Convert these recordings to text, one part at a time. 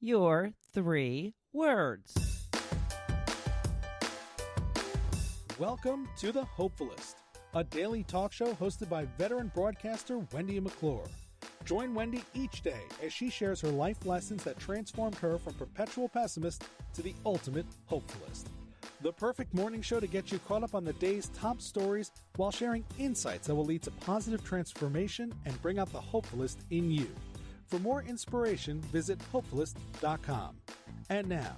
your 3 words. Welcome to the Hopefulist, a daily talk show hosted by veteran broadcaster Wendy McClure. Join Wendy each day as she shares her life lessons that transformed her from perpetual pessimist to the ultimate hopefulist. The perfect morning show to get you caught up on the day's top stories while sharing insights that will lead to positive transformation and bring out the hopefulist in you. For more inspiration, visit Hopefulist.com. And now,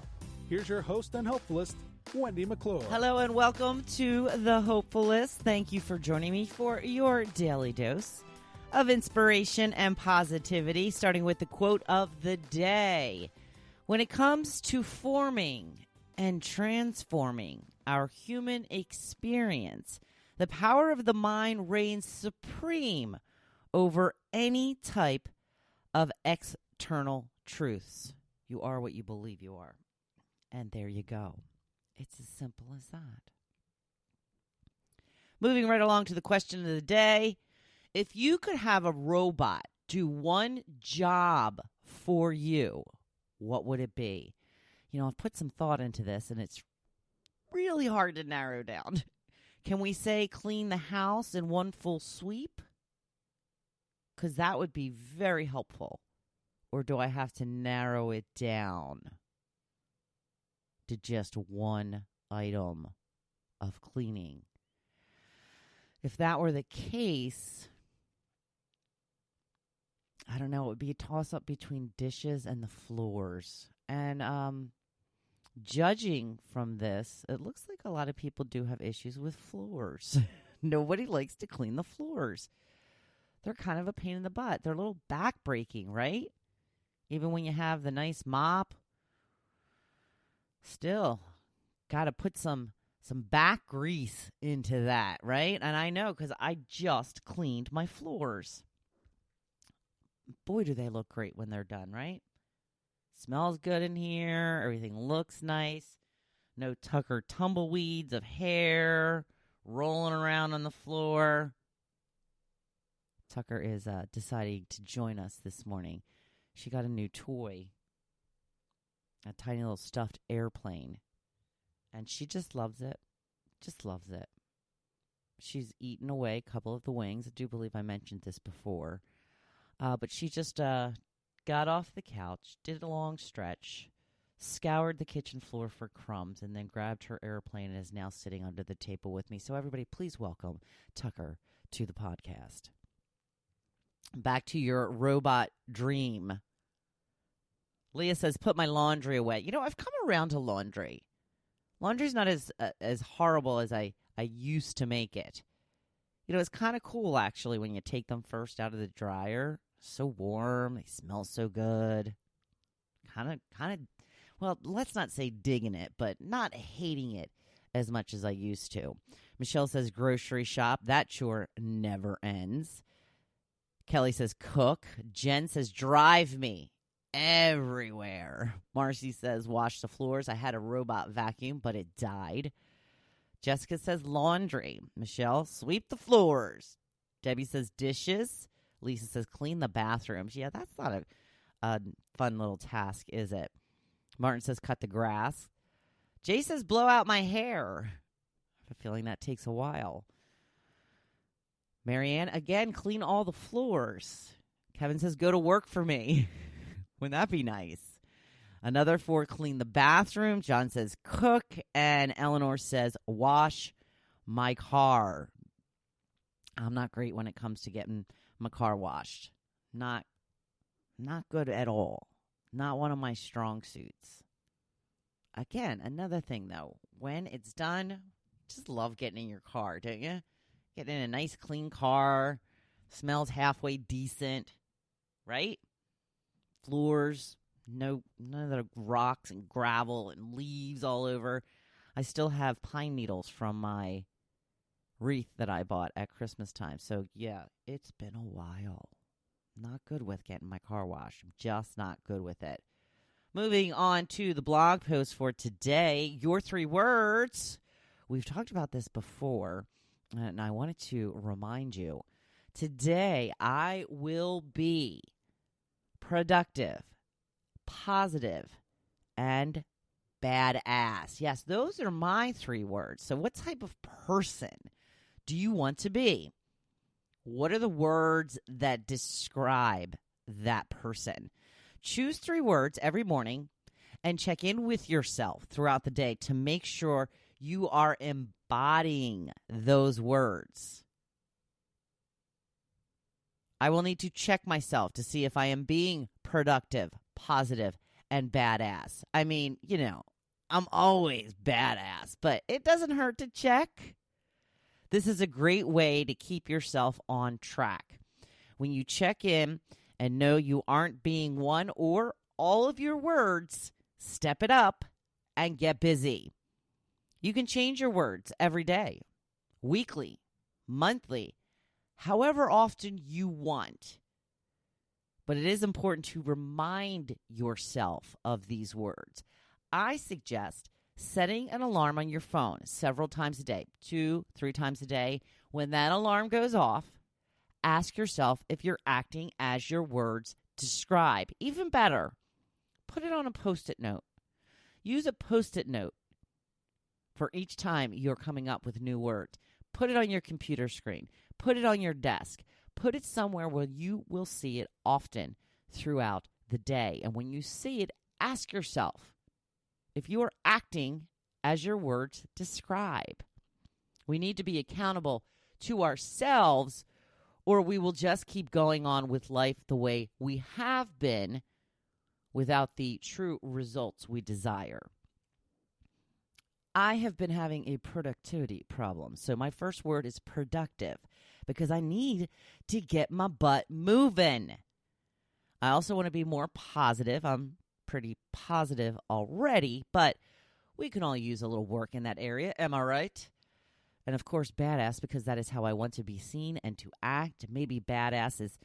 here's your host and hopefulist, Wendy McClure. Hello and welcome to the Hopefulist. Thank you for joining me for your daily dose of inspiration and positivity, starting with the quote of the day. When it comes to forming and transforming our human experience, the power of the mind reigns supreme over any type of external truths. You are what you believe you are. And there you go. It's as simple as that. Moving right along to the question of the day. If you could have a robot do one job for you, what would it be? You know, I've put some thought into this, and it's really hard to narrow down. Can we say clean the house in one full sweep? Because that would be very helpful. Or do I have to narrow it down to just one item of cleaning? If that were the case, I don't know, it would be a toss-up between dishes and the floors. And judging from this, it looks like a lot of people do have issues with floors. Nobody likes to clean the floors. They're kind of a pain in the butt. They're a little back-breaking, right? Even when you have the nice mop, still got to put some back grease into that, right? And I know because I just cleaned my floors. Boy, do they look great when they're done, right? Smells good in here. Everything looks nice. No Tucker tumbleweeds of hair rolling around on the floor. Tucker is deciding to join us this morning. She got a new toy, a tiny little stuffed airplane, and she just loves it. Just loves it. She's eaten away a couple of the wings. I do believe I mentioned this before. But she just got off the couch, did a long stretch, scoured the kitchen floor for crumbs, and then grabbed her airplane and is now sitting under the table with me. So everybody, please welcome Tucker to the podcast. Back to your robot dream. Leah says, put my laundry away. You know, I've come around to laundry. Laundry's not as horrible as I used to make it. You know, it's kind of cool, actually, when you take them first out of the dryer. So warm. They smell so good. Kind of, well, let's not say digging it, but not hating it as much as I used to. Michelle says grocery shop. That chore never ends. Kelly says cook. Jen says drive me everywhere. Marcy says wash the floors. I had a robot vacuum, but it died. Jessica says laundry. Michelle, sweep the floors. Debbie says dishes. Lisa says clean the bathrooms. Yeah, that's not a fun little task, is it? Martin says cut the grass. Jay says blow out my hair. I have a feeling that takes a while. Marianne, again, clean all the floors. Kevin says go to work for me. Wouldn't that be nice? Another 4, clean the bathroom. John says cook. And Eleanor says wash my car. I'm not great when it comes to getting my car washed. Not good at all. Not one of my strong suits. Again, another thing, though. When it's done, just love getting in your car, don't you? Getting in a nice, clean car. Smells halfway decent, right? Floors, none of the rocks and gravel and leaves all over. I still have pine needles from my wreath that I bought at Christmas time. So, yeah, it's been a while. Not good with getting my car washed. I'm just not good with it. Moving on to the blog post for today, your 3 words. We've talked about this before, and I wanted to remind you. Today, I will be productive, positive, and badass. Yes, those are my 3 words. So what type of person do you want to be? What are the words that describe that person? Choose 3 words every morning and check in with yourself throughout the day to make sure you are embodying those words. I will need to check myself to see if I am being productive, positive, and badass. I mean, I'm always badass, but it doesn't hurt to check. This is a great way to keep yourself on track. When you check in and know you aren't being one or all of your words, step it up and get busy. You can change your words every day, weekly, monthly, however often you want. But it is important to remind yourself of these words. I suggest setting an alarm on your phone several times a day, 2-3 times a day. When that alarm goes off, ask yourself if you're acting as your words describe. Even better, put it on a Post-it note. Use a Post-it note for each time you're coming up with new words. Put it on your computer screen. Put it on your desk. Put it somewhere where you will see it often throughout the day. And when you see it, ask yourself if you are acting as your words describe. We need to be accountable to ourselves, or we will just keep going on with life the way we have been without the true results we desire. I have been having a productivity problem. So my first word is productive because I need to get my butt moving. I also want to be more positive. I'm pretty positive already, but we can all use a little work in that area. Am I right? And of course, badass, because that is how I want to be seen and to act. Maybe badass is,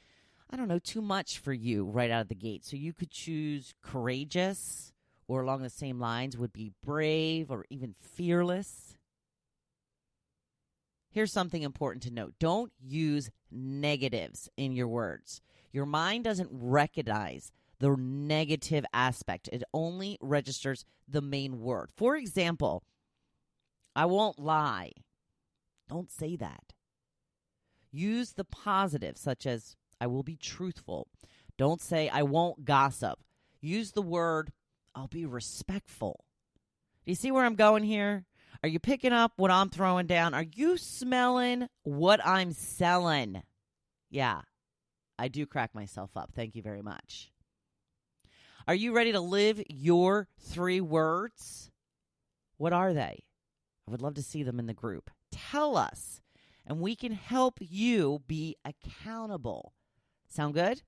too much for you right out of the gate. So you could choose courageous, or along the same lines would be brave or even fearless. Here's something important to note. Don't use negatives in your words. Your mind doesn't recognize the negative aspect. It only registers the main word. For example, I won't lie. Don't say that. Use the positive, such as I will be truthful. Don't say I won't gossip. Use the word I'll be respectful. Do you see where I'm going here? Are you picking up what I'm throwing down? Are you smelling what I'm selling? Yeah, I do crack myself up. Thank you very much. Are you ready to live your 3 words? What are they? I would love to see them in the group. Tell us, and we can help you be accountable. Sound good?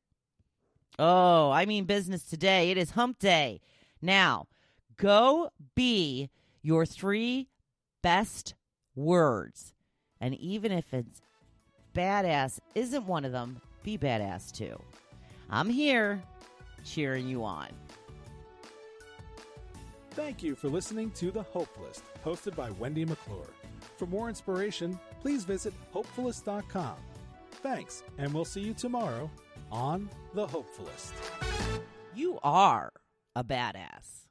Oh, I mean business today. It is hump day. Now, go be your 3 best words. And even if it's badass isn't one of them, be badass too. I'm here cheering you on. Thank you for listening to The Hopefulist, hosted by Wendy McClure. For more inspiration, please visit Hopefulist.com. Thanks, and we'll see you tomorrow on The Hopefulist. You are a badass.